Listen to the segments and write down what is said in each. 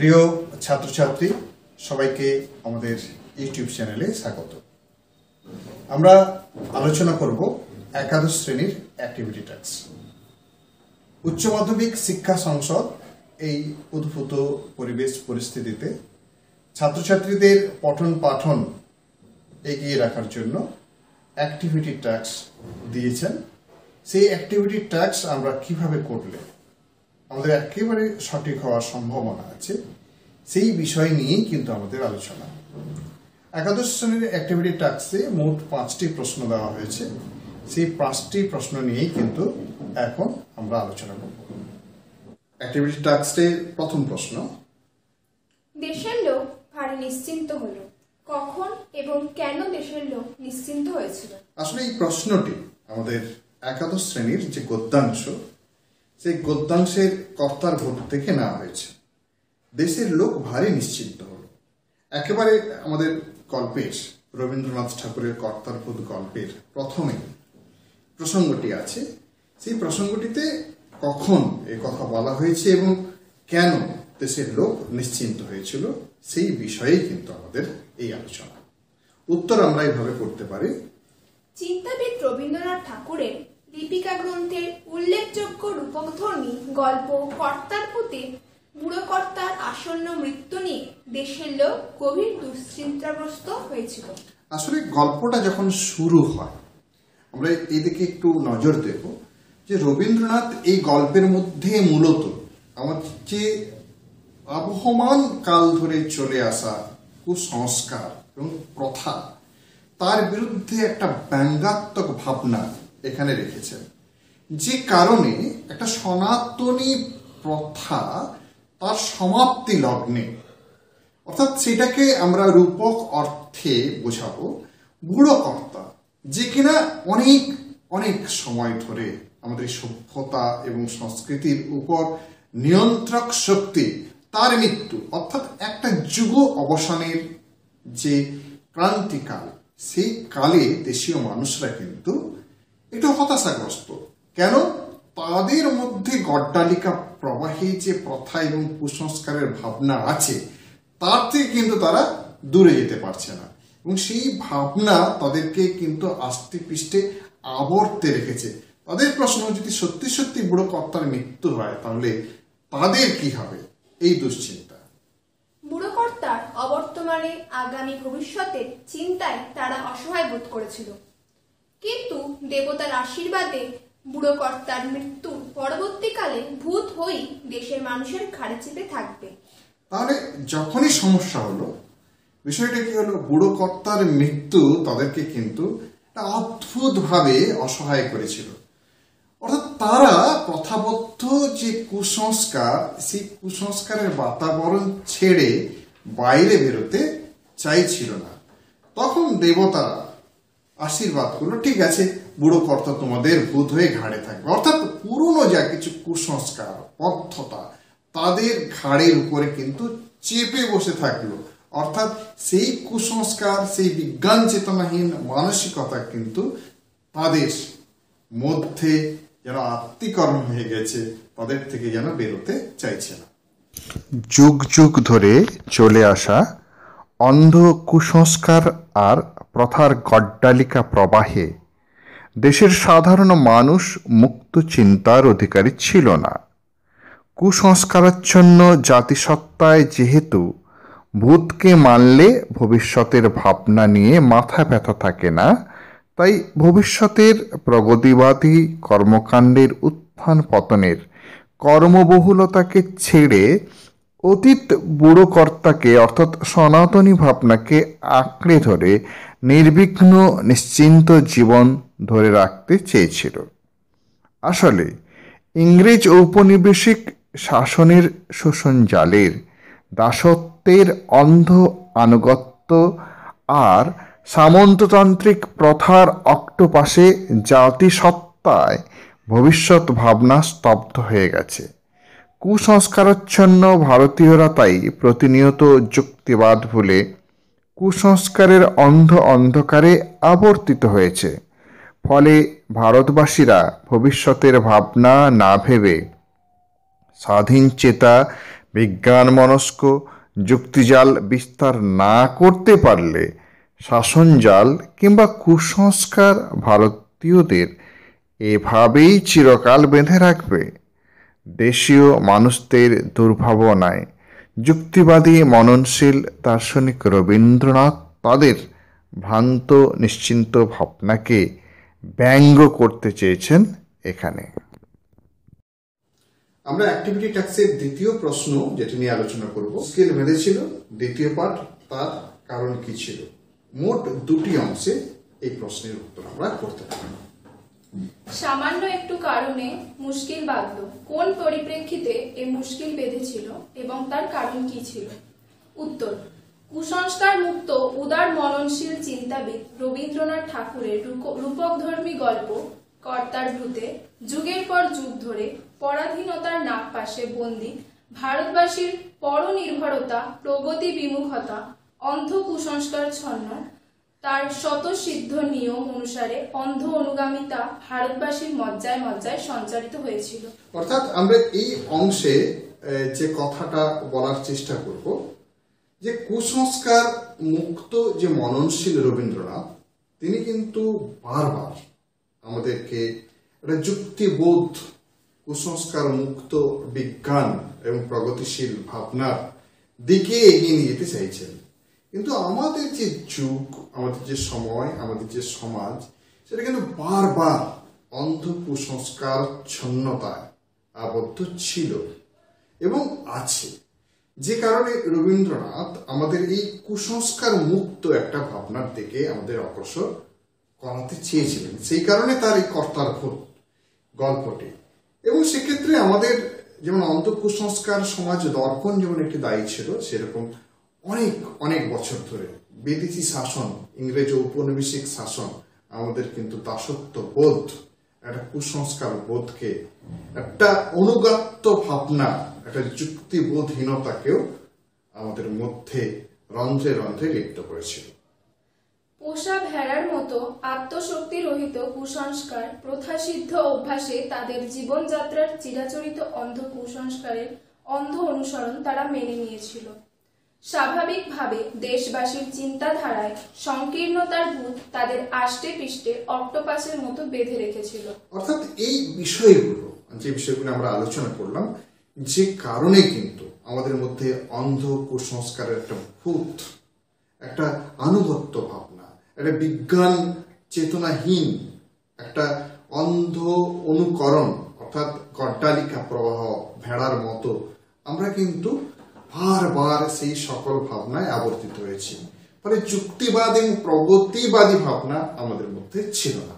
প্রিয় ছাত্রছাত্রী সবাইকে আমাদের ইউটিউব চ্যানেলে স্বাগত। আমরা আলোচনা করব একাদশ শ্রেণীর অ্যাক্টিভিটি টাস্ক। উচ্চ মাধ্যমিক শিক্ষা সংসদ এই উদ্ভূত পরিবেশ পরিস্থিতিতে ছাত্রছাত্রীদের পঠন পাঠন এগিয়ে রাখার জন্য অ্যাক্টিভিটি টাস্ক দিয়েছেন। সেই অ্যাক্টিভিটি টাস্ক আমরা কিভাবে করলে আমাদের একেবারে সঠিক হওয়ার সম্ভাবনা আছে সেই বিষয় নিয়েই কিন্তু আমাদের আলোচনা। একাদশ শ্রেণীর অ্যাক্টিভিটি টাস্কে মোট 5টি প্রশ্ন দেওয়া হয়েছে। সেই 5টি প্রশ্ন নিয়েই কিন্তু এখন আমরা আলোচনা করব। অ্যাক্টিভিটি টাস্কের প্রথম প্রশ্ন, দেশের লোক ভারী নিশ্চিন্ত হলো, কখন এবং কেন দেশের লোক নিশ্চিন্ত হয়েছিল? আসলে এই প্রশ্নটি আমাদের একাদশ শ্রেণীর যে গদ্যাংশ, সেই গদ্যাংশের কর্তার ভোট থেকে নেওয়া হয়েছে। দেশের লোক ভারী নিশ্চিন্ত হলো, একেবারে আমাদের গল্পের রবীন্দ্রনাথ ঠাকুরের কর্তার ভোট গল্পের প্রথমে প্রসঙ্গটি আছে। সেই প্রসঙ্গটিতে কখন এ কথা বলা হয়েছে এবং কেন দেশের লোক নিশ্চিন্ত হয়েছিল সেই বিষয়েই কিন্তু আমাদের এই আলোচনা। উত্তর আমরা এইভাবে করতে পারি। চিন্তাবিদ রবীন্দ্রনাথ ঠাকুরের দীপিকা গ্রন্থের উল্লেখযোগ্য রূপকধর্মী গল্প কর্তার ভূতে বুড়ো কর্তার আসন্ন মৃত্যু নিয়ে দেশের লোক গভীর দুশ্চিন্তাগ্রস্ত হয়েছিল। আসলে গল্পটা যখন শুরু হয় আমরা এইদিকে একটু নজর দেব যে রবীন্দ্রনাথ এই গল্পের মধ্যে মূলত আমাদের যে আবহমান কাল ধরে চলে আসা কুসংস্কার এবং প্রথা তার বিরুদ্ধে একটা ব্যঙ্গাত্মক ভাবনা এখানে রেখেছেন, যে কারণে একটা সনাতনী প্রথা তার সমাপ্তি লগ্নে, অর্থাৎ সেটাকে আমরা রূপক অর্থে বোঝাবো বুড়ো কর্তা, যে কিনা অনেক অনেক সময় ধরে আমাদের সভ্যতা এবং সংস্কৃতির উপর নিয়ন্ত্রক শক্তি, তার মৃত্যু, অর্থাৎ একটা যুগ অবসানের যে ক্রান্তিকাল, সেই কালে দেশীয় মানুষরা কিন্তু একটু হতাশাগ্রস্ত। কেন? তাদের মধ্যে গড্ডালিকা প্রবাহী যে প্রথা এবং কুসংস্কারের ভাবনা আছে তার থেকে কিন্তু তারা দূরে যেতে পারছে না, এবং সেই ভাবনা তাদেরকে কিন্তু আস্তে পৃষ্ঠে আবর্তে রেখেছে। তাদের প্রশ্ন, যদি সত্যি সত্যি বুড়ো কর্তার মৃত্যু হয় তাহলে তাদের কি হবে, এই দুশ্চিন্তা। বুড়ো কর্তার অবর্তমানে আগামী ভবিষ্যতের চিন্তায় তারা অসহায় বোধ করেছিল, কিন্তু দেবতার আশীর্বাদে বুড়ো কর্তার মৃত্যুর পরবর্তীকালে ভূত হয়েই দেশের মানুষের ঘাড়ে চেপে থাকবে। তাহলে যখনই সমস্যা হলো, বিষয়টা কি হলো, বুড়ো কর্তার মৃত্যু তাদেরকে কিন্তু অদ্ভুত ভাবে অসহায় করেছিল। অর্থাৎ তারা প্রথাবদ্ধ যে কুসংস্কার, সেই কুসংস্কারের বাতাবরণ ছেড়ে বাইরে বেরোতে চাইছিল না। তখন দেবতারা আশীর্বাদ করলো, ঠিক আছে বুড়ো কর্তা তোমাদের ভূত হয়ে ঘাড়ে থাকবে। অর্থাৎ পুরনো যা কিছু কুসংস্কার পদ্ধতা তাদের ঘাড়ের উপরে কিন্তু চেপে বসে থাকলো। অর্থাৎ সেই কুসংস্কার, সেই বিজ্ঞান চেতনাহীন মানসিকতা কিন্তু তাদের মধ্যে যেন আত্মীকরণ হয়ে গেছে, তাদের থেকে যেন বেরোতে চাইছে না। যুগ যুগ ধরে চলে আসা অন্ধ কুসংস্কার আর প্রথার গড্ডালিকা প্রবাহে দেশের সাধারণ মানুষ মুক্ত চিন্তার অধিকারী ছিল না। কুসংস্কারাচ্ছন্ন জাতিসত্তায় যেহেতু ভূতকে মানলে ভবিষ্যতের ভাবনা নিয়ে মাথা ব্যথা থাকে না, তাই ভবিষ্যতের প্রগতিবাদী কর্মকাণ্ডের উত্থান পতনের কর্মবহুলতাকে ছেড়ে অতীত বুড়ো কর্তাকে অর্থাৎ সনাতনী ভাবনাকে আঁকড়ে ধরে নির্বিঘ্ন নিশ্চিন্ত জীবন ধরে রাখতে চেয়েছিল। আসলে ইংরেজ ঔপনিবেশিক শাসনের শোষণ জালের, দাসত্বের অন্ধ আনুগত্য আর সামন্ততান্ত্রিক প্রথার অক্টোপাসে জাতিসত্তায় ভবিষ্যৎ ভাবনা স্তব্ধ হয়ে গেছে। কুসংস্কারাচ্ছন্ন ভারতীয়রা তাই প্রতিনিয়ত যুক্তিবাদ ভুলে কুসংস্কারের অন্ধকারে আবর্তিত হয়েছে। ফলে ভারতবাসীরা ভবিষ্যতের ভাবনা না ভেবে স্বাধীন চেতা বিজ্ঞান মনস্ক যুক্তিজাল বিস্তার না করতে পারলে শাসনজাল কিংবা কুসংস্কার ভারতীয়দের এভাবেই চিরকাল বেঁধে রাখবে। দেশীয় মানুষদের দুর্ভাবনায় যুক্তিবাদী মননশীল দার্শনিক রবীন্দ্রনাথ তাদের ভ্রান্ত নিশ্চিন্ত ভাবনাকে ব্যঙ্গ করতে চেয়েছেন এখানে। আমরা অ্যাক্টিভিটি ট্যাক্সের দ্বিতীয় প্রশ্ন যেটি নিয়ে আলোচনা করব, স্কেল বেঁধেছিল, দ্বিতীয় পাঠ তার কারণ কি ছিল। মোট দুটি অংশে এই প্রশ্নের উত্তর আমরা করতে পারি। সামান্য একটু কারণে মুশকিল বাঁধল, কোন পরিপ্রেক্ষিতে এই মুশকিল বেঁধেছিল এবং তার কারণ কি ছিল? উত্তর, কুসংস্কার মুক্ত উদার মননশীল চিন্তাবিদ রবীন্দ্রনাথ ঠাকুরের রূপকধর্মী গল্প কর্তার ভূতে যুগের পর যুগ ধরে পরাধীনতার নাগপাশে বন্দী ভারতবাসীর পরনির্ভরতা, প্রগতি বিমুখতা, অন্ধ কুসংস্কার ছন্ন, তার স্বতঃসিদ্ধ নিয়ম অনুসারে অন্ধ অনুগামিতা ভারতবাসীর মজ্জায় মজ্জায় সঞ্চারিত হয়েছিল। অর্থাৎ আমরা এই অংশে যে কথাটা বলার চেষ্টা করব যে কুসংস্কার মুক্ত যে মননশীল রবীন্দ্রনাথ, তিনি কিন্তু বারবার আমাদেরকে একটা যুক্তিবোধ, কুসংস্কার মুক্ত বিজ্ঞান এবং প্রগতিশীল ভাবনার দিকে এগিয়ে নিয়ে যেতে চাইছেন। কিন্তু আমাদের যে যুগ, আমাদের যে সময়, আমাদের যে সমাজ, সেটা কিন্তু বারবার অন্ধ কুসংস্কার ছন্নতায় আবদ্ধ ছিল এবং আছে, যে কারণে রবীন্দ্রনাথ আমাদের এই কুসংস্কার মুক্ত একটা ভাবনার দিকে আমাদের অগ্রসর করাতে চেয়েছিলেন। সেই কারণে তার এই কর্তার ভূত গল্পটি। এবং সেক্ষেত্রে আমাদের যেমন অন্ধ কুসংস্কার সমাজ দর্পণ যেমন একটি দায়ী ছিল, সেরকম অনেক অনেক বছর ধরে বিদেশি শাসন, ইংরেজ ঔপনিবেশিক শাসন আমাদের কিন্তু দাসত্ব বোধ, একটা কুসংস্কার বোধকে, একটা অনুগত্য ভাবনা, একটা যুক্তিবোধহীনতাকেও আমাদের মধ্যে রন্ধ্রে রন্ধ্রে লিপ্ত করেছিল। পোষা ভেড়ার মতো আত্মশক্তি রহিত কুসংস্কার প্রথাসিদ্ধ অভ্যাসে তাদের জীবনযাত্রার চিরাচরিত অন্ধ কুসংস্কারের অন্ধ অনুসরণ তারা মেনে নিয়েছিল। স্বাভাবিকভাবে দেশবাসীর চিন্তাধারায় সংকীর্ণতার ভূত তাদের আষ্টে পৃষ্ঠে অক্টোপাসের মতো বেঁধে রেখেছিল। অর্থাৎ এই বিষয়গুলো, যে বিষয়গুলো আমরা আলোচনা করলাম, যে কারণে কিন্তু আমাদের মধ্যে অন্ধ কুসংস্কারের একটা ভূত, একটা আনুগত্য ভাবনা, একটা বিজ্ঞান চেতনাহীন একটা অন্ধ অনুকরণ, অর্থাৎ কড্ডালিকা প্রবাহ ভেড়ার মতো আমরা কিন্তু বারবার সেই সকল ভাবনায় আবর্তিত হয়েছি। ফলে যুক্তিবাদ এবং প্রগতিবাদী ভাবনা আমাদের মধ্যে ছিল না।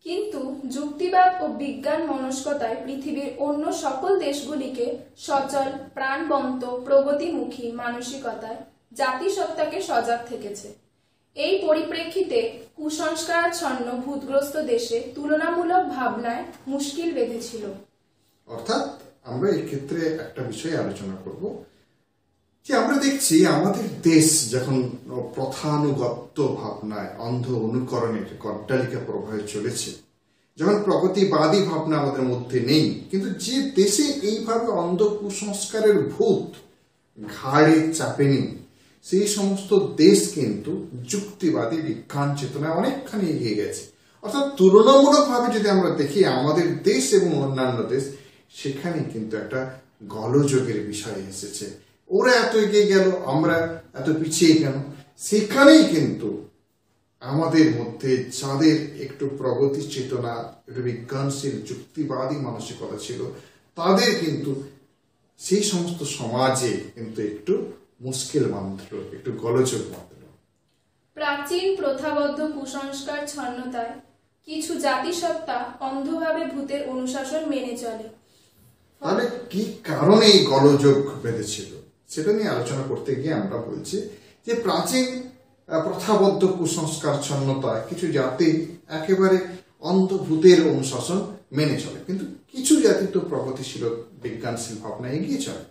কিন্তু যুক্তিবাদ ও বিজ্ঞান মনস্কতায় পৃথিবীর অন্য সকল দেশগুলিকে সচল, প্রাণবন্ত, প্রগতিমুখী মানসিকতায় জাতিসত্তাকে সজাগ থেকেছে। এই পরিপ্রেক্ষিতে কুসংস্কারাচ্ছন্ন ভূতগ্রস্ত দেশে তুলনামূলক ভাবনায় মুশকিল বেঁধেছিল। অর্থাৎ আমরা এই ক্ষেত্রে একটা বিষয় আলোচনা করব যে আমরা দেখছি আমাদের দেশ যখন প্রথানুগত্য ভাবনায়, অন্ধ অনুকরণের কড্ডালিকা প্রবাহে চলেছে, যখন প্রগতিবাদী ভাবনা আমাদের মধ্যে নেই, কিন্তু যে দেশে এইভাবে অন্ধ কুসংস্কারের ভূত ঘাড়ে চাপেনি, সেই সমস্ত দেশ কিন্তু যুক্তিবাদী বিজ্ঞান চেতনায় অনেকখানি এগিয়ে গেছে। অর্থাৎ তুলনামূলকভাবে যদি আমরা দেখি আমাদের দেশ এবং অন্যান্য দেশ, সেখানে কিন্তু একটা গোলযোগের বিষয় এসেছে। ওরা এত এগিয়ে গেল, আমরা এত পিছিয়ে কেন? সেখানেই কিন্তু আমাদের মধ্যে যাদের একটু প্রগতি চেতনা, একটু বিজ্ঞানশীল যুক্তিবাদী মানসিকতা ছিল, তাদের কিন্তু সেই সমস্ত সমাজে কিন্তু একটু মুশকিল বাঁধল, একটু গোলযোগ বাঁধল। প্রাচীন প্রথাবদ্ধ কুসংস্কার ছন্নতায় কিছু জাতিসত্তা অন্ধভাবে ভূতের অনুশাসন মেনে চলে। তাহলে কি কারণে এই গোলযোগ বেঁধেছিল সেটা নিয়ে আলোচনা করতে গিয়ে আমরা বলছি যে প্রাচীন প্রথাবদ্ধ কুসংস্কার ছন্নতায় কিছু জাতি একেবারে অন্ধভূতের অনুশাসন মেনে চলে, কিন্তু কিছু জাতি তো প্রগতিশীল বিজ্ঞানশীল ভাবনা এগিয়ে চলে।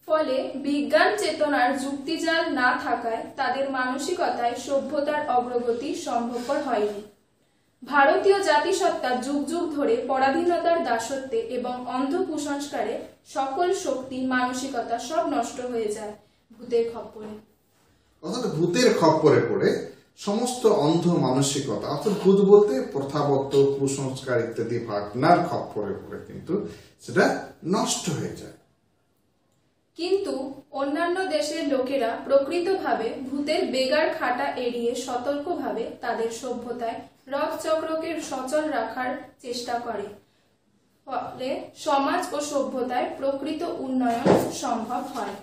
ফলে বিজ্ঞান চেতনার যুক্তিজাল না থাকায় তাদের মানসিকতায় সভ্যতার অগ্রগতি সম্ভবপর হয়নি। ভারতীয় জাতিসত্তা যুগ যুগ ধরে পরাধীনতার দাসত্বে এবং অন্ধ কুসংস্কারে সকল শক্তি মানসিকতা সব নষ্ট হয়ে যায় ভূতের খপ্পরে। অর্থাৎ ভূতের খপ্পরে পড়ে সমস্ত অন্ধ মানসিকতা, অর্থাৎ ভূত বলতে প্রথাবদ্ধ কুসংস্কার ইত্যাদি ভাবনার খপ্পরে পড়ে কিন্তু সেটা নষ্ট হয়ে যায়। কিন্তু অন্যান্য দেশের লোকেরা প্রকৃতভাবে ভূতের বেগার খাটা এড়িয়ে সতর্কভাবে তাদের সভ্যতায় রথচক্রকে সচল রাখার চেষ্টা করে, ফলে সমাজ ও সভ্যতায় প্রকৃত উন্নয়ন সম্ভব হয়।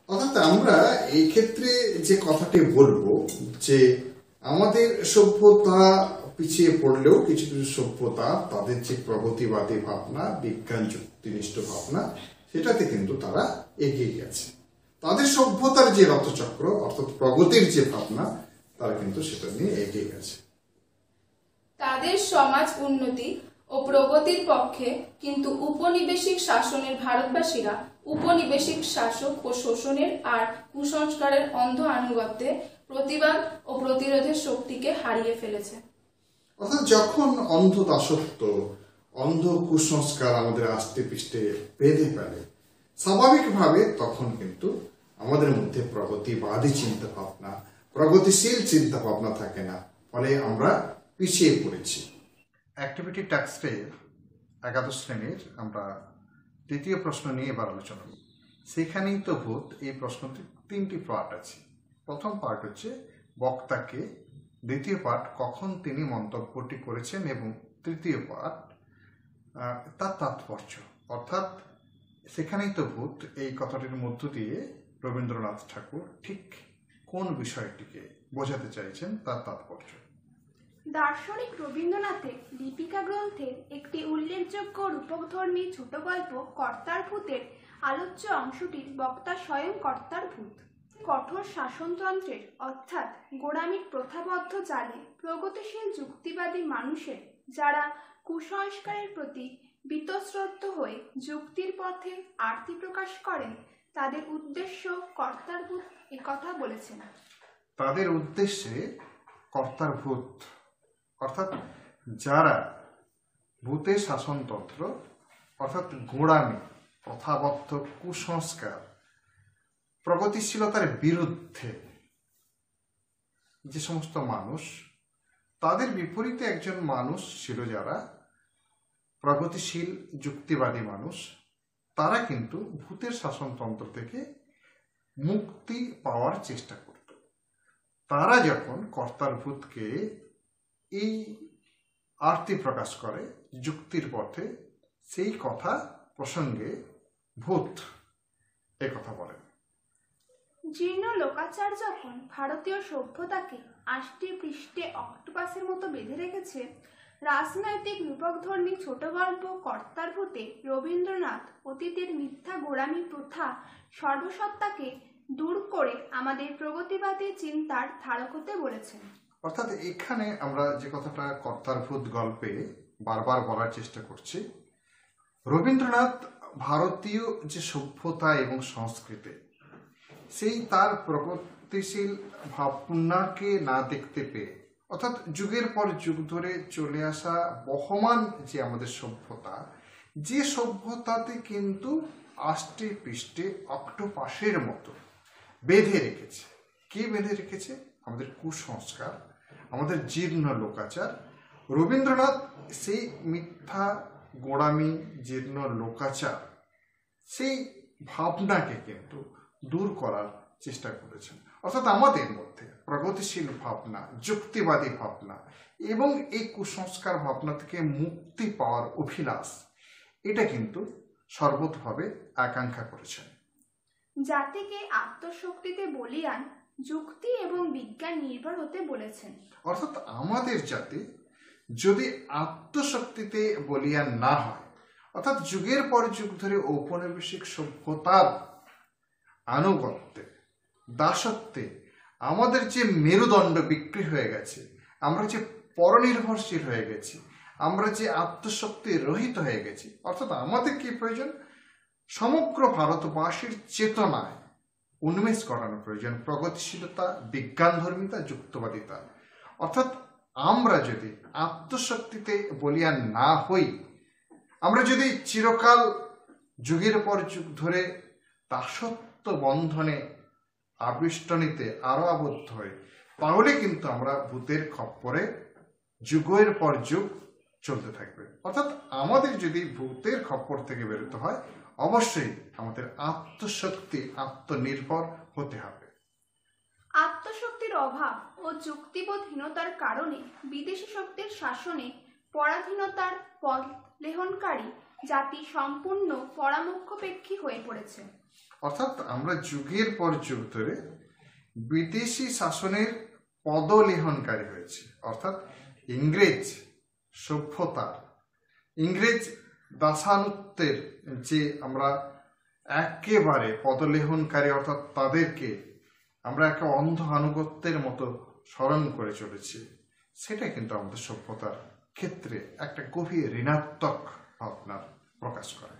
অর্থাৎ আমরা এই ক্ষেত্রে যে কথাটি বলবো যে আমাদের সভ্যতা পিছিয়ে পড়লেও কিছু কিছু সভ্যতা তাদের যে প্রগতিবাদী ভাবনা, বিজ্ঞান যুক্তিনিষ্ঠ ভাবনা, সেটাতে কিন্তু তারা এগিয়ে গেছে। তাদের সভ্যতার যে রথচক্র অর্থাৎ প্রগতির যে ভাবনা, তারা কিন্তু সেটা নিয়ে এগিয়ে গেছে। তাদের সমাজ উন্নতি ও প্রগতির পক্ষে, কিন্তু উপনিবেশিক শাসনের ভারতবাসীরা উপনিবেশিক শাসক ও শোষণের আর কুসংস্কারের অন্ধ আনুগত্যে প্রতিবাদ ও প্রতিরোধের শক্তিকে হারিয়ে ফেলেছে। অর্থাৎ যখন অন্ধ দাসত্ব, অন্ধ কুসংস্কার আমাদের আষ্টে পৃষ্ঠে বেঁধে ফেলে, স্বাভাবিকভাবে তখন কিন্তু আমাদের মধ্যে প্রগতিবাদী চিন্তা ভাবনা, প্রগতিশীল চিন্তা ভাবনা থাকে না, ফলে আমরা পিছিয়ে পড়েছি। অ্যাক্টিভিটি টেক্সটের একাদশ শ্রেণীর আমরা তৃতীয় প্রশ্ন নিয়ে এবার আলোচনা করব। সেখানেই তো ভূত, এই প্রশ্নটি তিনটি পার্ট আছে। প্রথম পার্ট হচ্ছে বক্তাকে, দ্বিতীয় পার্ট কখন তিনি মন্তব্যটি করেছেন, এবং তৃতীয় পার্ট তার তাৎপর্য। অর্থাৎ সেখানেই তো ভূত এই কথাটির মধ্য দিয়ে রবীন্দ্রনাথ ঠাকুর ঠিক কোন বিষয়টিকে বোঝাতে চাইছেন, তার তাৎপর্য। দার্শনিক রবীন্দ্রনাথের দীপিকা গ্রন্থের একটি উল্লেখযোগ্য রূপকধর্মী ছোট গল্প কর্তার ভূতের আলোচ্য অংশটির বক্তা স্বয়ং কর্তার ভূত। কঠোর শাসনতন্ত্রের অর্থাৎ গোঁড়ামির প্রথাবদ্ধ জালে প্রগতিশীল যুক্তিবাদী মানুষের, যারা কুসংস্কারের প্রতি বীতশ্রদ্ধ হয়ে যুক্তির পথে আরতি প্রকাশ করেন, তাদের উদ্দেশ্য কর্তার ভূত একথা বলেছেন। তাদের উদ্দেশ্যে কর্তার ভূত অর্থাৎ যারা ভূতের শাসনতন্ত্র অর্থাৎ গোঁড়ামি, প্রথাবদ্ধ কুসংস্কার, প্রগতিশীলতার বিরুদ্ধে যে সমস্ত মানুষ, তাদের বিপরীতে একজন মানুষ ছিল যারা প্রগতিশীল যুক্তিবাদী মানুষ, তারা কিন্তু ভূতের শাসনতন্ত্র থেকে মুক্তি পাওয়ার চেষ্টা করত। তারা যখন কর্তার ভূতকে এই আরতি প্রকাশ করে যুক্তির পথে, সেই কথা প্রসঙ্গে ভূত এ কথা বলেন। জীর্ণ লোকাচার যখন ভারতীয় সভ্যতাকে আষ্টে পৃষ্ঠে অক্টোপাসের মতো বেঁধে রেখেছে, রাজনৈতিক রূপকধর্মী ছোট গল্প কর্তার ভূতে রবীন্দ্রনাথ অতীতের মিথ্যা গোঁড়ামি প্রথা সর্বসত্তাকে দূর করে আমাদের প্রগতিবাদী চিন্তার ধারক হতে বলেছেন। অর্থাৎ এখানে আমরা যে কথাটা কর্তার ভূত গল্পে বারবার বলার চেষ্টা করছি, রবীন্দ্রনাথ ভারতীয় যে সভ্যতা এবং সংস্কৃতি, সেই তার প্রগতিশীল ভাবনাকে না দেখতে পেয়ে, অর্থাৎ যুগের পর যুগ ধরে চলে আসা বহমান যে আমাদের সভ্যতা, যে সভ্যতাতে কিন্তু আষ্টে পৃষ্ঠে অক্টোপাসের মতো বেঁধে রেখেছে। কে বেঁধে রেখেছে? আমাদের কুসংস্কার, আমাদের জীর্ণ লোকাচার। রবীন্দ্রনাথ সেই মিথ্যা গোঁড়ামি, জীর্ণ লোকাচার, সেই ভাবনাকে কিন্তু দূর করার চেষ্টা করেছেন। অর্থাৎ আমাদের মধ্যে প্রগতিশীল ভাবনা, যুক্তিবাদী ভাবনা এবং এই কুসংস্কার ভাবনা থেকে মুক্তি পাওয়ার অভিলাষ, এটা কিন্তু সর্বতভাবে আকাঙ্ক্ষা করেছেন। জাতিকে আত্মশক্তিতে বলিয়ান যুক্তি এবং বিজ্ঞান নির্ভর হতে বলেছেন। অর্থাৎ আমাদের জাতি যদি আত্মশক্তিতে বলিয়ান না হয়, অর্থাৎ যুগের পর যুগ ধরে ঔপনিবেশিক সভ্যতার আনুগত্যে, দাসত্বে আমাদের যে মেরুদণ্ড বিক্রি হয়ে গেছে, আমরা যে পরনির্ভরশীল হয়ে গেছি, আমরা যে আত্মশক্তি রহিত হয়ে গেছি, অর্থাৎ আমাদের কি প্রয়োজন? সমগ্র ভারতবাসীর চেতনায় উন্মেষ করানো প্রয়োজন প্রগতিশীলতা, বিজ্ঞানধর্মিতা, যুক্তবাদিতা। অর্থাৎ আমরা যদি আত্মশক্তিতে বলিয়ান না হই, আমরা যদি চিরকাল যুগের পর যুগ ধরে দাসত্ব বন্ধনে আবিষ্টনীতে আরো আবদ্ধ হই, তাহলে কিন্তু আমরা ভূতের খপ্পরে যুগের পর যুগ চলতে থাকবে। অর্থাৎ আমাদের যদি ভূতের খপ্পর থেকে বেরোতে হয়, অবশ্যই আমাদের আত্মশক্তি, আত্মনির্ভর হতে হবে। আত্মশক্তির অভাব ও যুক্তিবোধহীনতার কারণে বিদেশি শক্তির শাসনে পরাধীনতার পথ লেহনকারী জাতি সম্পূর্ণ পরামুখ্যপেক্ষী হয়ে পড়েছে। অর্থাৎ আমরা যুগের পর যুগ ধরে বিদেশি শাসনের পদলেহনকারী হয়েছে। অর্থাৎ ইংরেজ সভ্যতা, ইংরেজ দাসানুত্বের যে আমরা একেবারে পদলেহনকারী, অর্থাৎ তাদেরকে আমরা একটা অন্ধ আনুগত্যের মতো স্মরণ করে চলেছি, সেটা কিন্তু আমাদের সভ্যতার ক্ষেত্রে একটা গভীর ঋণাত্মক ভাবনার প্রকাশ করে।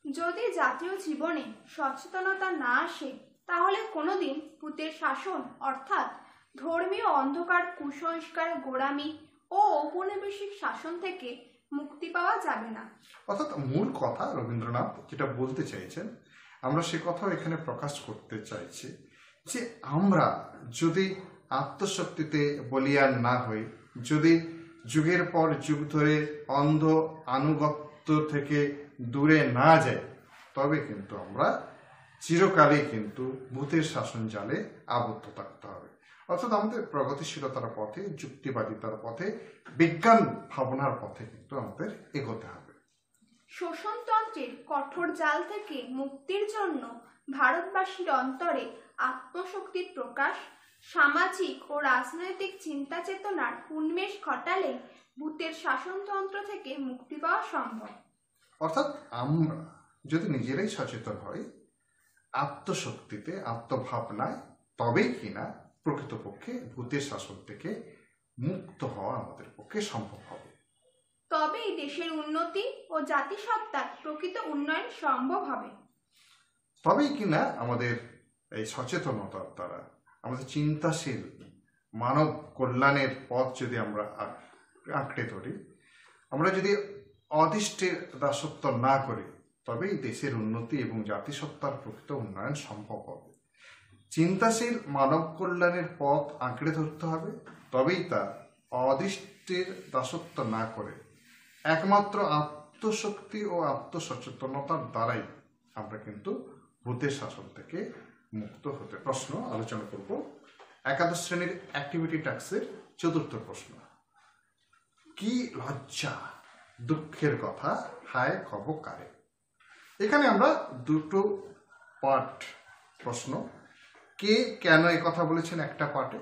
যদি জাতীয় জীবনে সচেতনতা না আসে, তাহলে কোনোদিন ভূতের শাসন অর্থাৎ ধর্মীয় অন্ধকার, কুসংস্কার, গোঁড়ামি ও ঔপনিবেশিক শাসন থেকে মুক্তি পাওয়া যাবে না। অর্থাৎ মূল কথা রবীন্দ্রনাথ যেটা বলতে চাইছেন, আমরা সে কথাও এখানে প্রকাশ করতে চাইছি যে আমরা যদি আত্মশক্তিতে বলিয়ান না হই, যদি যুগের পর যুগ ধরে অন্ধ আনুগত্য থেকে দূরে না যাই, তবে কিন্তু আমরা চিরকালই কিন্তু ভূতের শাসন জালে আবদ্ধ থাকতে হবে। অর্থাৎ আমাদের প্রগতিশীলতার পথে, যুক্তিবাদিতার পথে, বিজ্ঞান ভাবনার পথে কিন্তু আমাদের এগোতে হবে। শোষণতন্ত্রের কঠোর জাল থেকে মুক্তির জন্য ভারতবাসীর অন্তরে আত্মশক্তির প্রকাশ, সামাজিক ও রাজনৈতিক চিন্তা চেতনার উন্মেষ ঘটালে ভূতের শাসনতন্ত্র থেকে মুক্তি পাওয়া সম্ভব। অর্থাৎ আমরা যদি নিজেরাই সচেতন হই আত্মশক্তিতে, আত্মভাবনায়, তবেই কিনা প্রকৃতপক্ষে ভূতের শাসন থেকে মুক্ত হওয়া আমাদের পক্ষে সম্ভব হবে। তবেই দেশের উন্নতি ও জাতিসত্তার প্রকৃত উন্নয়ন সম্ভব হবে। তবেই কিনা আমাদের এই সচেতনতার দ্বারা আমাদের চিন্তাশীল মানব কল্যাণের পথ যদি আমরা আঁকড়ে ধরি, আমরা যদি অদৃষ্টের দাসত্ব না করি, তবেই দেশের উন্নতি এবং জাতিসত্তার প্রকৃত উন্নয়ন সম্ভব হবে। চিন্তাশীল মানব কল্যাণের পথ আঁকড়ে ধরতে হবে, তবেই তা অদৃষ্টের দাসত্ব না করে একমাত্র আত্মশক্তি ও আত্মসচেতনতার দ্বারাই আমরা কিন্তু ভূতের শাসন থেকে মুক্ত হতে। প্রশ্ন আলোচনা করব একাদশ শ্রেণীর অ্যাক্টিভিটি টাস্কের চতুর্থ প্রশ্ন। কি লজ্জা দুঃখের কথা হায় কব কারে। এখানে আমরা দুটো পার্ট প্রশ্ন, কে কেন এই কথা বলেছেন একটা পার্টে,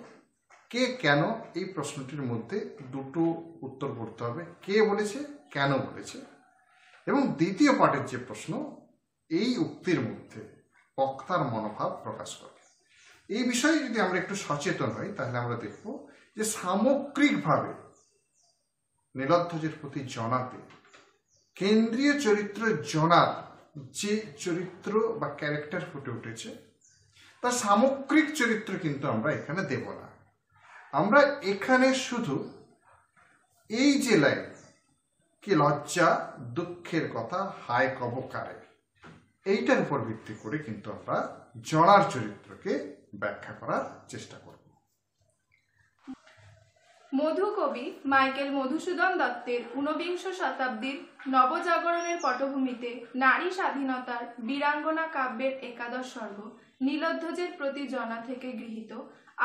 কে কেন এই প্রশ্নটির মধ্যে দুটো উত্তর করতে হবে, কে বলেছে, কেন বলেছে। এবং দ্বিতীয় পার্টের যে প্রশ্ন, এই উক্তির মধ্যে বক্তার মনোভাব প্রকাশ করে। এই বিষয়ে যদি আমরা একটু সচেতন হই, তাহলে আমরা দেখব যে সামগ্রিকভাবে নীলধ্বজের প্রতি জনাতে কেন্দ্রীয় চরিত্র জনার যে চরিত্র বা ক্যারেক্টার ফুটে উঠেছে, তার সামগ্রিক চরিত্র কিন্তু আমরা এখানে দেব না। আমরা এখানে শুধু এই যে লাইন, কি লজ্জা দুঃখের কথা হায় কব কারে, এইটার উপর ভিত্তি করে কিন্তু আমরা জনার চরিত্রকে ব্যাখ্যা করার চেষ্টা করব। মধুকবি মাইকেল মধুসূদন দত্তের ঊনবিংশ শতাব্দীর নবজাগরণের পটভূমিতে নারী স্বাধীনতার বীরাঙ্গনা কাব্যের একাদশ সর্গ নীলধ্বজের প্রতি জনা থেকে গৃহীত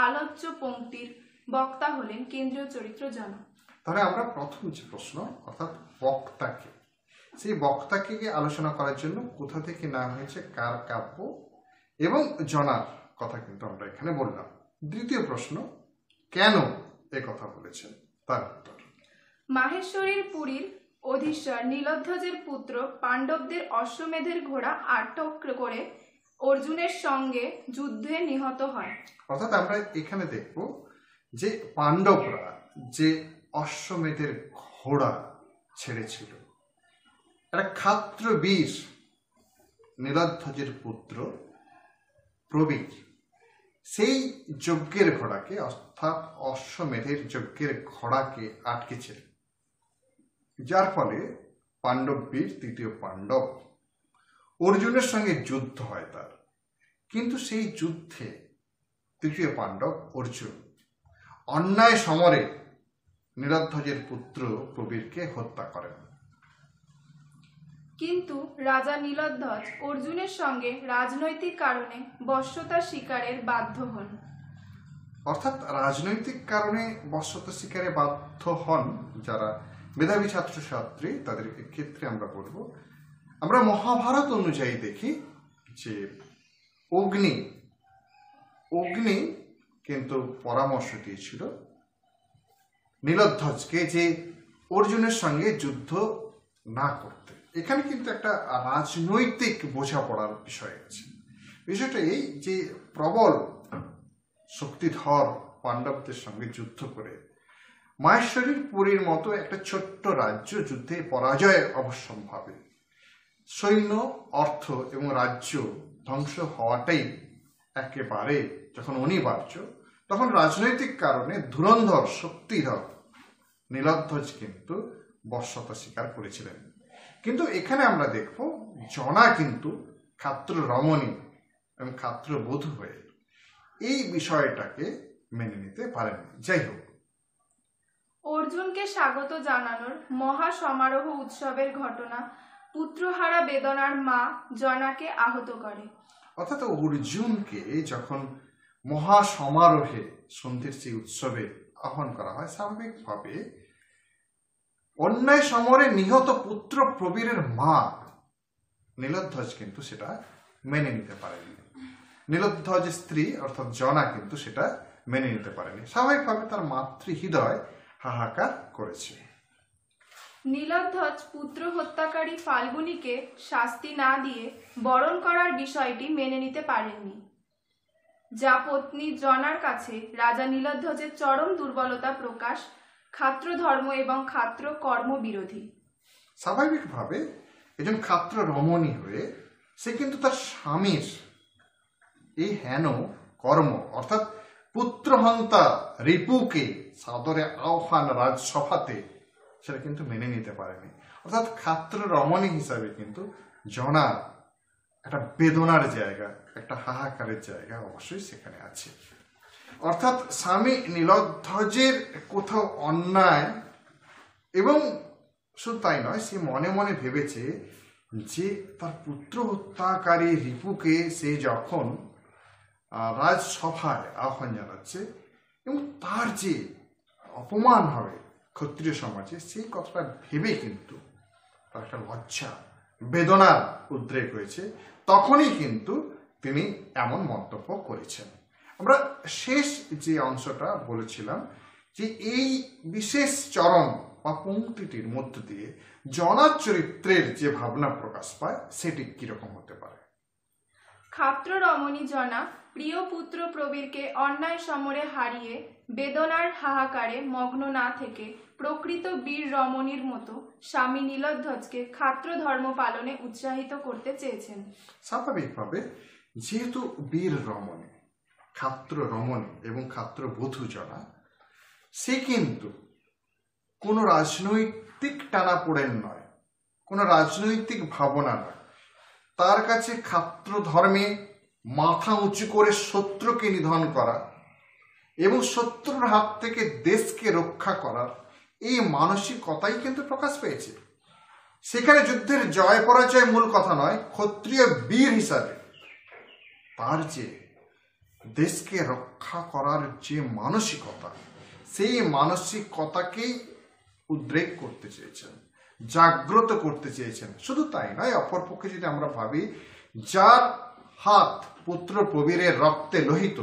আলোচ্য পংক্তির বক্তা হলেন কেন্দ্রীয় চরিত্র জনা। তাহলে আমরা প্রথম যে প্রশ্ন, অর্থাৎ বক্তাকে, সেই বক্তাকে আলোচনা করার জন্য কোথা থেকে নাম হয়েছে, কার কাব্য এবং জনার কথা কিন্তু আমরা এখানে বললাম। দ্বিতীয় প্রশ্ন, কেন এ কথা বলেছেন, তার উত্তর। মাহেশ্বরীর পুরীর অধীশ্বর নীলধ্বজের পুত্র পাণ্ডবদের অশ্বমেধের ঘোড়া আটক করে অর্জুনের সঙ্গে যুদ্ধে নিহত হয়। অর্থাৎ আমরা এখানে দেখব যে পাণ্ডবরা যে অশ্বমেধের ঘোড়া ছেড়েছিল, একটা ক্ষাত্রবীর নীলধ্বজের পুত্র প্রবীর, সেই যজ্ঞের ঘোড়াকে অর্থাৎ অশ্বমেধের যজ্ঞের ঘোড়াকে আটকেছিলেন, যার ফলে পাণ্ডব বীর তৃতীয় পাণ্ডব অর্জুনের সঙ্গে যুদ্ধ হয় তার। কিন্তু সেই যুদ্ধে তৃতীয় পাণ্ডব অর্জুন অন্যায় সমরে নীলধ্বজের পুত্র প্রবীরকে হত্যা করেন। কিন্তু রাজা নীলধ্বজ অর্জুনের সঙ্গে রাজনৈতিক কারণে বশ্যতা স্বীকারের বাধ্য হন। অর্থাৎ রাজনৈতিক কারণে বশ্যতা স্বীকারে বাধ্য হন যারা মেধাবী ছাত্রছাত্রী, তাদের ক্ষেত্রে আমরা বলবো, আমরা মহাভারত অনুযায়ী দেখি যে অগ্নি কিন্তু পরামর্শ দিয়েছিল নীলধ্বজকে যে অর্জুনের সঙ্গে যুদ্ধ না করতে। এখানে কিন্তু একটা রাজনৈতিক বোঝাপড়ার বিষয় আছে। বিষয়টা এই যে প্রবল শক্তিধর পাণ্ডবদের সঙ্গে যুদ্ধ করে মাহেশ্বরীর পুরীর মতো একটা ছোট্ট রাজ্য যুদ্ধে পরাজয় অবশ্যম্ভাবী, সৈন্য, অর্থ এবং রাজ্য ধ্বংস হওয়াটাই একেবারে যখন অনিবার্য, তখন রাজনৈতিক কারণে ধুরন্ধর শক্তিধর নীলধ্বজ কিন্তু বশ্যতা স্বীকার করেছিলেন। কিন্তু এখানে আমরা দেখব জনা কিন্তু ক্ষাত্র রমণী এবং ক্ষাত্র বধূ হয়ে এই বিষয়টাকে মেনে নিতে পারেননি। যাই হোক, অর্জুনকে স্বাগত জানানোর মহা সমারোহ উৎসবের ঘটনা পুত্রহারা বেদনার মা জনাকে আহত করে। অর্থাৎ অর্জুনকে যখন মহা সমারোহে সন্ধ্যের সেই উৎসবে আহ্বান করা হয়, স্বাভাবিকভাবে অন্যায় সমরে নিহত পুত্র প্রবীরের মা নীলধ্বজ কিন্তু সেটা মেনে নিতে পারেনি। নীলধ্বজের স্ত্রী অর্থাৎ জনা কিন্তু সেটা মেনে নিতে পারেনি। স্বাভাবিকভাবে তার মাতৃহৃদয় হাহাকার করেছে। নীলধ্বজ পুত্র হত্যাকারী ফাল্গুনীকে শাস্তি না দিয়ে বরণ করার বিষয়টি মেনে নিতে পারেননি, যা পত্নী জনার কাছে রাজা নীলধ্বজের চরম দুর্বলতা প্রকাশ, ক্ষাত্র ধর্ম এবং ক্ষাত্র কর্ম বিরোধী। স্বাভাবিকভাবে একজন ক্ষাত্র রমণী হয়ে সে কিন্তু তার স্বামীর এই হেন কর্ম অর্থাৎ পুত্রহন্তা রিপুকে সাদরে আহ্বান রাজসভাতে সেটা কিন্তু মেনে নিতে পারেনি। অর্থাৎ ক্ষাত্র রমণী হিসাবে কিন্তু জনার একটা বেদনার জায়গা, একটা হাহাকারের জায়গা অবশ্যই সেখানে আছে। অর্থাৎ স্বামী নীলধ্বজের কোথাও অন্যায়, এবং শুধু তাই নয়, সে মনে মনে ভেবেছে যে তার পুত্র হত্যাকারী রিপুকে সে যখন রাজসভায় আহ্বান জানাচ্ছে এবং তার যে অপমান হবে ক্ষত্রিয় সমাজে, সেই কথাটা ভেবে কিন্তু তার একটা লজ্জা বেদনার উদ্রেক হয়েছে। তখনই কিন্তু তিনি এমন মন্তব্য করেছেন। আমরা শেষ যে অংশটা বলেছিলাম যে এই বিশেষ চরণ বা পংক্তিটির মধ্য দিয়ে জনার চরিত্রের যে ভাবনা প্রকাশ পায় সেটি কিরকম হতে পারে। ক্ষাত্র রমণী জনা প্রিয় পুত্র প্রবীরকে অন্যায় সমরে হারিয়ে বেদনার হাহাকারে মগ্ন না থেকে প্রকৃত বীর রমণীর মতো স্বামী নীলধ্বজকে ক্ষাত্র ধর্ম পালনে উৎসাহিত করতে চেয়েছেন। স্বাভাবিকভাবে যেহেতু বীর রমণী, ক্ষাত্র রমণী এবং ক্ষাত্র বধূ জনা, সে কিন্তু কোনো রাজনৈতিক টানাপোড়েন নয়, কোনো রাজনৈতিক ভাবনা নয়। তার কাছে ক্ষাত্র ধর্মে মাথা উঁচু করে শত্রুকে নিধন করা এবং শত্রুর হাত থেকে দেশকে রক্ষা করার এই মানসিকতাই কিন্তু প্রকাশ পেয়েছে। সেখানে যুদ্ধের জয় পরাজয় মূল কথা নয়, ক্ষত্রিয় বীর হিসাবে তার যে দেশকে রক্ষা করার যে মানসিকতা, সেই মানসিকতাকেই উদ্রেক করতে চেয়েছেন, জাগ্রত করতে চেয়েছেন। শুধু তাই নয়, অপরপক্ষে যদি আমরা ভাবি, যার হাত পুত্র প্রবীরের রক্তে লোহিত,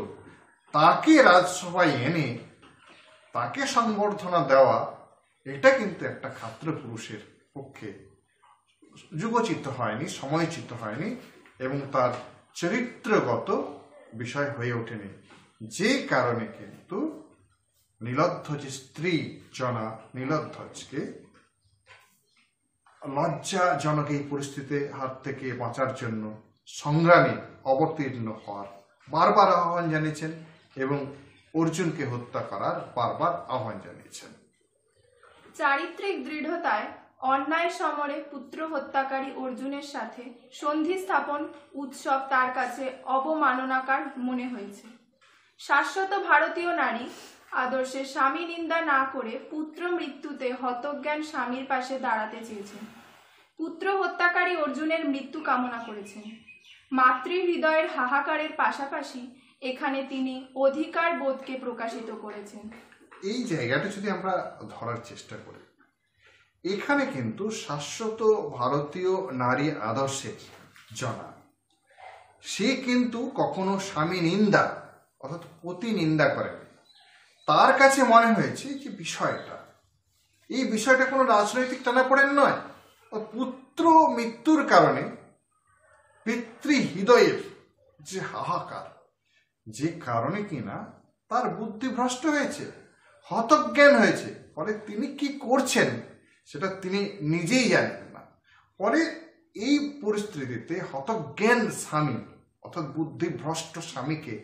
তাকে রাজসভায় এনে তাকে সংবর্ধনা দেওয়া, এটা কিন্তু একটা ক্ষাত্র পুরুষের পক্ষে যুগোচিত হয়নি, সময়চিত হয়নি এবং তার চরিত্রগত বিষয় হয়ে ওঠেনি। যে কারণে কিন্তু নীলধ্বজের স্ত্রী জনা নীলধ্বজকে লজ্জাজনক এই পরিস্থিতির হাত থেকে বাঁচার জন্য সংগ্রামে অবতীর্ণ হওয়ার বারবার আহ্বান জানিয়েছেন এবং অর্জুনকে হত্যা করার বারবার আহ্বান জানিয়েছেন। চারিত্রিক দৃঢ়তায় অন্যায় সমরে পুত্র হত্যাকারী অর্জুনের সাথে সন্ধি স্থাপন উৎসব তার কাছে অবমাননাকার মনে হয়েছে। শাশ্বত ভারতীয় নারী আদর্শে স্বামী নিন্দা না করে পুত্র মৃত্যুতে হতজ্ঞান স্বামীর পাশে দাঁড়াতে চেয়েছেন। পুত্র হত্যাকারী অর্জুনের মৃত্যু কামনা করেছেন। মাতৃ হৃদয়ের হাহাকারের পাশাপাশি এখানে তিনি অধিকার বোধকে প্রকাশিত করেছেন। এই জায়গাটা যদি আমরা ধরার চেষ্টা করি, এখানে কিন্তু শাশ্বত ভারতীয় নারী আদর্শের জনা সে কিন্তু কখনো স্বামী নিন্দা অর্থাৎ পতি নিন্দা করেন। তার কাছে মনে হয়েছে যে এই বিষয়টা কোনো রাজনৈতিক টানাপোড়েন নয়, পুত্র মৃত্যুর কারণে পিতৃ হৃদয়ের যে হাহাকার, যে কারণে কিনা তার বুদ্ধি ভ্রষ্ট হয়েছে, হতজ্ঞান হয়েছে, ফলে তিনি কি করছেন সেটা তিনি নিজেই জানেন না। ফলে এই পরিস্থিতিতে হতজ্ঞান স্বামী অর্থাৎ বুদ্ধিভ্রষ্ট স্বামীকে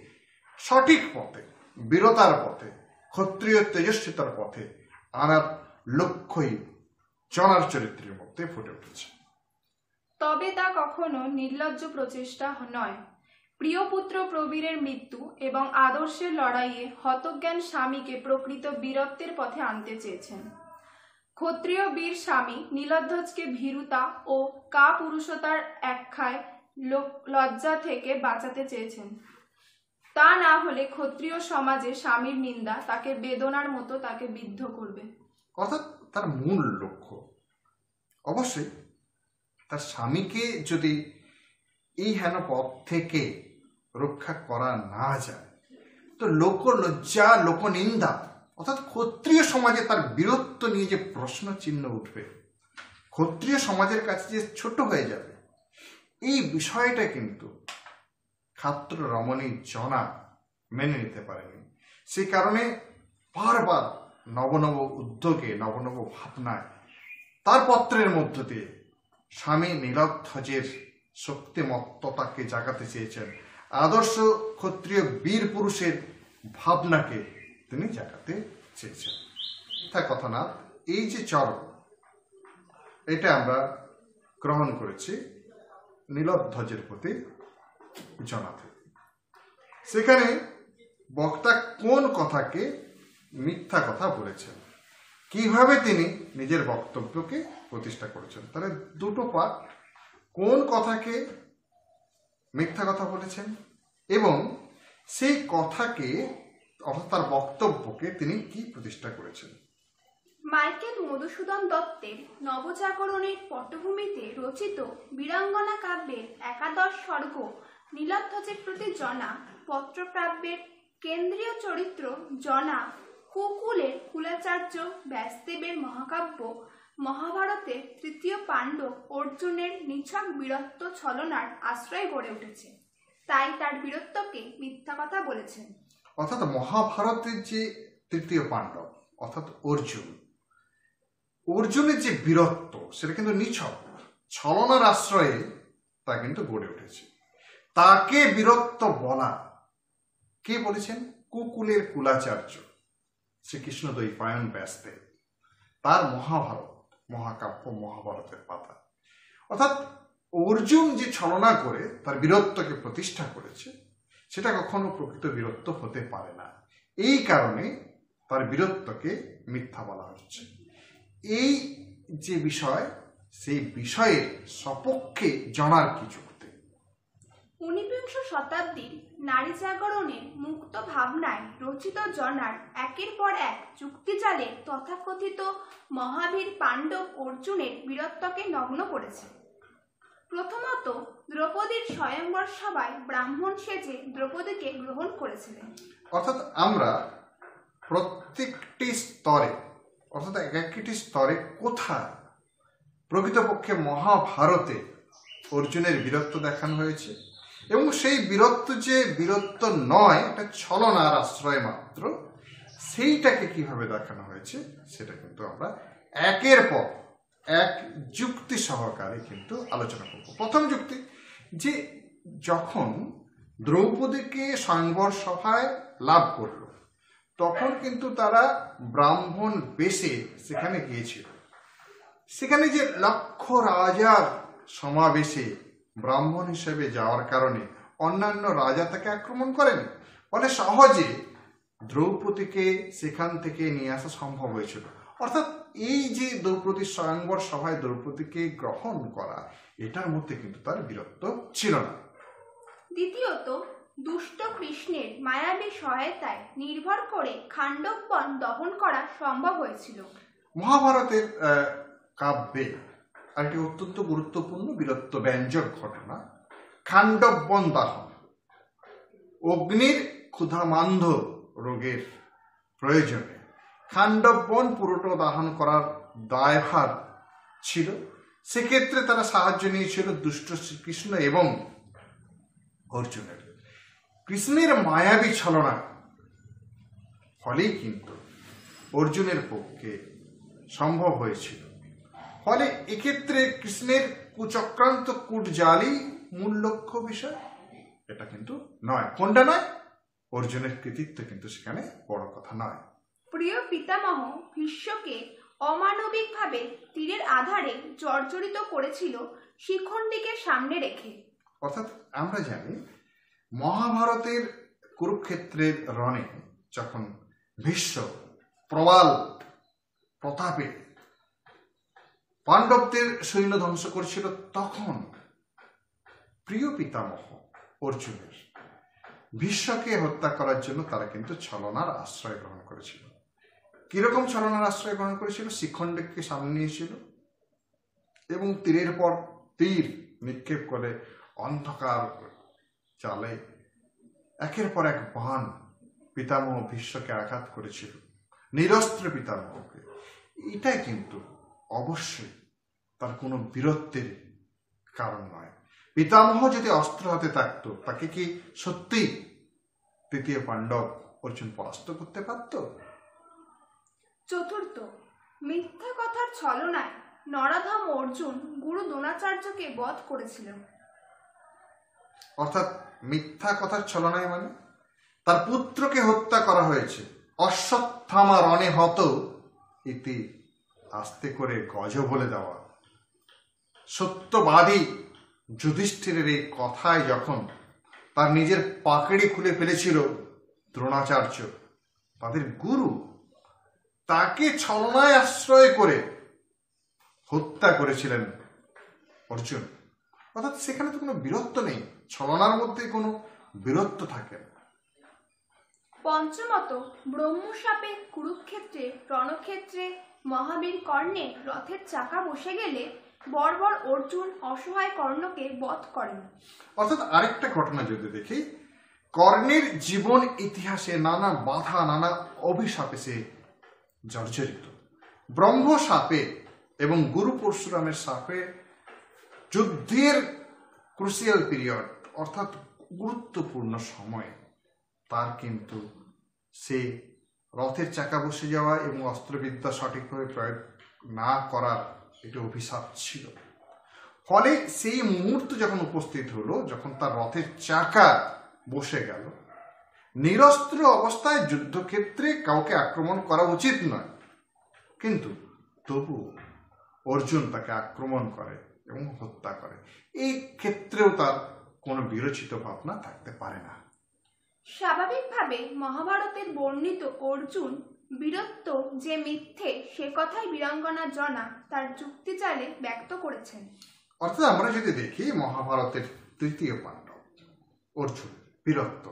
সঠিক পথে, বীরতার পথে, ক্ষত্রিয় তেজস্বিতার পথে আনার লক্ষ্যই জনার চরিত্রের মধ্যে ফুটে উঠেছে। তবে তা কখনো নির্লজ্জ প্রচেষ্টা নয়। প্রিয় পুত্র প্রবীরের মৃত্যু এবং আদর্শের লড়াইয়ে হতজ্ঞান স্বামীকে প্রকৃত বীরত্বের পথে আনতে চেয়েছেন। ক্ষত্রিয় বীর স্বামী নীলধ্বজকে ভীরুতা ও কাপুরুষতার একখায় লজ্জা থেকে বাঁচাতে চেয়েছেন। তা না হলে ক্ষত্রিয় সমাজে স্বামীর নিন্দা তাকে বেদনার মতো তাকে বিদ্ধ করবে। অর্থাৎ তার মূল লক্ষ্য অবশ্যই তার স্বামীকে যদি এই হেন পথ থেকে রক্ষা করা না যায় তো লোকলজ্জা, লোকনিন্দা অর্থাৎ ক্ষত্রিয় সমাজে তার বীরত্ব নিয়ে যে প্রশ্ন চিহ্ন উঠবে, ক্ষত্রিয় সমাজের কাছে যে ছোট হয়ে যাবে, এই বিষয়টা কিন্তু ক্ষাত্র রমণী জনা মেনে নিতে পারেনি। সেই কারণে বারবার নবনব উদ্যোগে, নবনব ভাবনায় তার পত্রের মধ্য দিয়ে স্বামী নীলধ্বজের শক্তিমত্ততাকে জাগাতে চেয়েছেন, আদর্শ ক্ষত্রিয় বীর পুরুষের ভাবনাকে তিনি জাগাতে চেয়েছেন। মিথ্যা কথা না, এই যে চরণ এটা আমরা গ্রহণ করেছি নীলধ্বজের প্রতি জনাতে। সেখানে বক্তা কোন কথাকে মিথ্যা কথা বলেছেন, কিভাবে তিনি নিজের বক্তব্যকে প্রতিষ্ঠা করেছেন, তাহলে দুটো পার্ট, কোন কথাকে মিথ্যা কথা বলেছেন এবং সেই কথাকে অর্থাৎ তার বক্তব্যকে তিনি কি প্রতিষ্ঠা করেছেন। মাইকেল মধুসূদন দত্তের নবজাগরণের পটভূমিতে রচিত বীরাঙ্গনা কাব্যের একাদশ সর্গ নীলধ্বজের প্রতি জনা পত্রকাব্যের কেন্দ্রীয় চরিত্র জনা কুকুলের কুলাচার্য ব্যাসদেবের মহাকাব্য মহাভারতের তৃতীয় পাণ্ডব অর্জুনের নিছক বীরত্ব ছলনার আশ্রয় গড়ে উঠেছে। তাই তার বীরত্বকে মিথ্যা কথা বলেছেন। অর্থাৎ মহাভারতের যে তৃতীয় পাণ্ডব অর্থাৎ অর্জুনের যে বীরত্ব সেটা কিন্তু নিছক ছলনার আশ্রয়ে তা কিন্তু গড়ে উঠেছে। তাকে বীরত্ব বলা কে বলেছেন? কুকুলের কুলাচার্য শ্রীকৃষ্ণ দ্বৈপায়ন ব্যাসদেব, তার মহাভারত মহাকাব্য মহাভারতের পাতা। অর্থাৎ অর্জুন যে ছলনা করে তার বীরত্বকে প্রতিষ্ঠা করেছে সেটা কখনো প্রকৃত বীরত্ব হতে পারে না। এই কারণে তার বীরত্বকে মিথ্যা বলা হচ্ছে। এই যে বিষয়, সেই বিষয়ের সপক্ষে জানার কি যুক্তি? 19বিংশ শতাব্দীর নারী জাগরণের মুক্ত ভাবনায় রচিত জনার একের পর এক যুক্তিজালে তথাকথিত মহাবীর পাণ্ডব অর্জুনের বীরত্বকে নগ্ন করেছে। প্রথমত দ্রৌপদীর স্বয়ংবর সভায় ব্রাহ্মণ সেজে দ্রৌপদীকে গ্রহণ করেছিলেন। অর্থাৎ আমরা প্রত্যেকটি স্তরে অর্থাৎ এক একটি স্তরে কোথায় প্রকৃতপক্ষে মহাভারতে অর্জুনের বীরত্ব দেখানো হয়েছে এবং সেই বীরত্ব যে বীরত্ব নয়, এটা ছলনার আশ্রয় মাত্র, সেইটাকে কিভাবে দেখানো হয়েছে সেটা কিন্তু আমরা একের পর এক যুক্তি সহকারে কিন্তু আলোচনা করব। প্রথম যুক্তি যে যখন দ্রৌপদীকে স্বয়ংবর সভায় লাভ করলো, তখন কিন্তু তারা ব্রাহ্মণ বেশে সেখানে গিয়েছিল। সেখানে যে লক্ষ রাজার সমাবেশে ব্রাহ্মণ হিসেবে যাওয়ার কারণে অন্যান্য রাজা তাকে আক্রমণ করেন, ফলে সহজে দ্রৌপদীকে সেখান থেকে নিয়ে আসা সম্ভব হয়েছিল। অর্থাৎ এই যে দ্রৌপদীর স্বয়ংবর সভায় দ্রৌপদীকে গ্রহণ করা, এটার মধ্যে কিন্তু তার বীরত্ব ছিল না। দ্বিতীয়ত, দুষ্ট কৃষ্ণের মায়াবী সহায়তায় নির্ভর করে খাণ্ডব বন দহন করা সম্ভব হয়েছিল। মহাভারতের কাব্যে আরেকটি অত্যন্ত গুরুত্বপূর্ণ বীরত্ব ব্যঞ্জক ঘটনা খাণ্ডব বন দাহন। অগ্নির ক্ষুধামান্ধ রোগের প্রয়োজনে খাণ্ডব বন পুরোটা দাহন করার দায়ভার ছিল। সেক্ষেত্রে তারা সাহায্য নিয়েছিল দুষ্ট শ্রীকৃষ্ণ এবং অর্জুনের। কৃষ্ণের মায়াবী ছলনা ফলেই কিন্তু অর্জুনের পক্ষে সম্ভব হয়েছিল। ফলে এক্ষেত্রে কৃষ্ণের কুচক্রান্ত কূটজালই মূল লক্ষ্য বিষয়, এটা কিন্তু নয়। কোনটা নয়? অর্জুনের কৃতিত্ব কিন্তু সেখানে বড় কথা নয়। প্রিয় পিতামহ ভীষ্মকে অমানবিকভাবে তীরের আধারে জর্জরিত করেছিল শিখণ্ডীকে সামনে রেখে। অর্থাৎ আমরা জানি মহাভারতের কুরুক্ষেত্রের রণে যখন ভীষ্ম প্রবল প্রতাপে পাণ্ডবদের সৈন্য ধ্বংস করছিল, তখন প্রিয় পিতামহ অর্জুনের ভীষ্মকে হত্যা করার জন্য তারা কিন্তু ছলনার আশ্রয় গ্রহণ করেছিল। কিরকম ছলনার আশ্রয় গ্রহণ করেছিল? শিখণ্ডীকে সামনে নিয়েছিল এবং তীরের পর তীর নিক্ষেপ করে অন্ধকার জালে একের পর এক বাণ পিতামহ ভীষ্মকে আঘাত করেছিল, নিরস্ত্র পিতামহকে। এটাই কিন্তু অবশ্যই তার কোনো বীরত্বের কারণ নয়। পিতামহ যদি অস্ত্র হাতে থাকতো, তাকে কি সত্যি তৃতীয় পাণ্ডব অর্জুন পরাস্ত করতে পারত? চতুর্থ, মিথ্যা কথার ছলনায় নরাধম অর্জুন গুরু দ্রোণাচার্যকে বধ করেছিলেন। অর্থাৎ মিথ্যা কথার ছলনায় মানে তার পুত্রকে হত্যা করা হয়েছে। অশ্বত্থামা রণে হত ইতি আস্তে করে গজ বলে দেওয়া। সত্যবাদী যুধিষ্ঠিরের এই কথায় যখন তার নিজের পাকড়ি খুলে ফেলেছিল দ্রোণাচার্য, তাদের গুরু, তাকে ছলনায় আশ্রয় করে হত্যা করেছিলেন অর্জুন। অর্থাৎ সেখানে তো কোনো বীরত্ব নেই, ছলনার মধ্যে কোনো বীরত্ব থাকে না। পঞ্চমত, ব্রহ্মশাপে কুরুক্ষেত্রে রণক্ষেত্রে মহাবীর কর্ণে রথের চাকা বসে গেলে বর্বর অর্জুন অসহায় কর্ণকে বধ করেন। অর্থাৎ আরেকটা ঘটনা যদি দেখি, কর্ণের জীবন ইতিহাসে নানা বাধা, নানা অভিশাপে সে জর্জরিত। ব্রহ্মশাপে এবং গুরু পরশুরামের শাপে যুদ্ধের ক্রুশিয়াল পিরিয়ড, অর্থাৎ গুরুত্বপূর্ণ সময়, তার কিন্তু সে রথের চাকা বসে যাওয়া এবং অস্ত্রবিদ্যা সঠিকভাবে প্রয়োগ না করার একটি অভিশাপ ছিল। ফলে সেই মুহূর্ত যখন উপস্থিত হলো, যখন তার রথের চাকা বসে গেল, নিরস্ত্র অবস্থায় যুদ্ধক্ষেত্রে কাউকে আক্রমণ করা উচিত নয়, কিন্তু তবু অর্জুন তাকে আক্রমণ করে এবং হত্যা করে। এই ক্ষেত্রেও তার কোনো বিরচিত ভাবনা থাকতে পারে না। স্বাভাবিকভাবে মহাভারতের বর্ণিত অর্জুন বীরত্ব যে মিথ্যে সে কথাই বীরাঙ্গনা জনা তার যুক্তিচালে ব্যক্ত করেছেন। অর্থাৎ আমরা যদি দেখি মহাভারতের তৃতীয় পাণ্ডব অর্জুন বীরত্ব,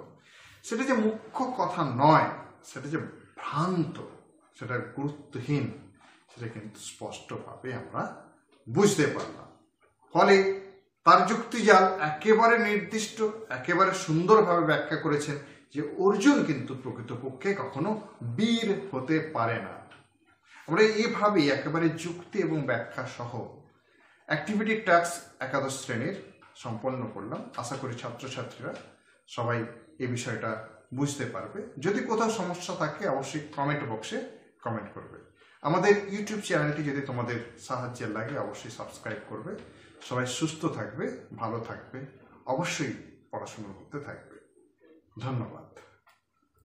সেটা যে মুখ্য কথা নয়, সেটা যে ভ্রান্ত, সেটা গুরুত্বহীন, সেটা কিন্তু স্পষ্টভাবে আমরা বুঝতে পারলাম। ফলে তার যুক্তিজাল একেবারে নির্দিষ্ট, একেবারে সুন্দরভাবে ব্যাখ্যা করেছেন যে অর্জুন কিন্তু প্রকৃতপক্ষে কখনো বীর হতে পারে না। আমরা এইভাবেই একেবারে যুক্তি এবং ব্যাখ্যা সহ অ্যাক্টিভিটি টাস্ক একাদশ শ্রেণীর সম্পন্ন করলাম। আশা করি ছাত্রছাত্রীরা সবাই এই বিষয়টা বুঝতে পারবে। যদি কোথাও সমস্যা থাকে অবশ্যই কমেন্ট বক্সে কমেন্ট করবে। আমাদের ইউটিউব চ্যানেলটি যদি তোমাদের সাহায্যের লাগে অবশ্যই সাবস্ক্রাইব করবে। সবাই সুস্থ থাকবে, ভালো থাকবে, অবশ্যই পড়াশোনা করতে থাকবে। ধন্যবাদ।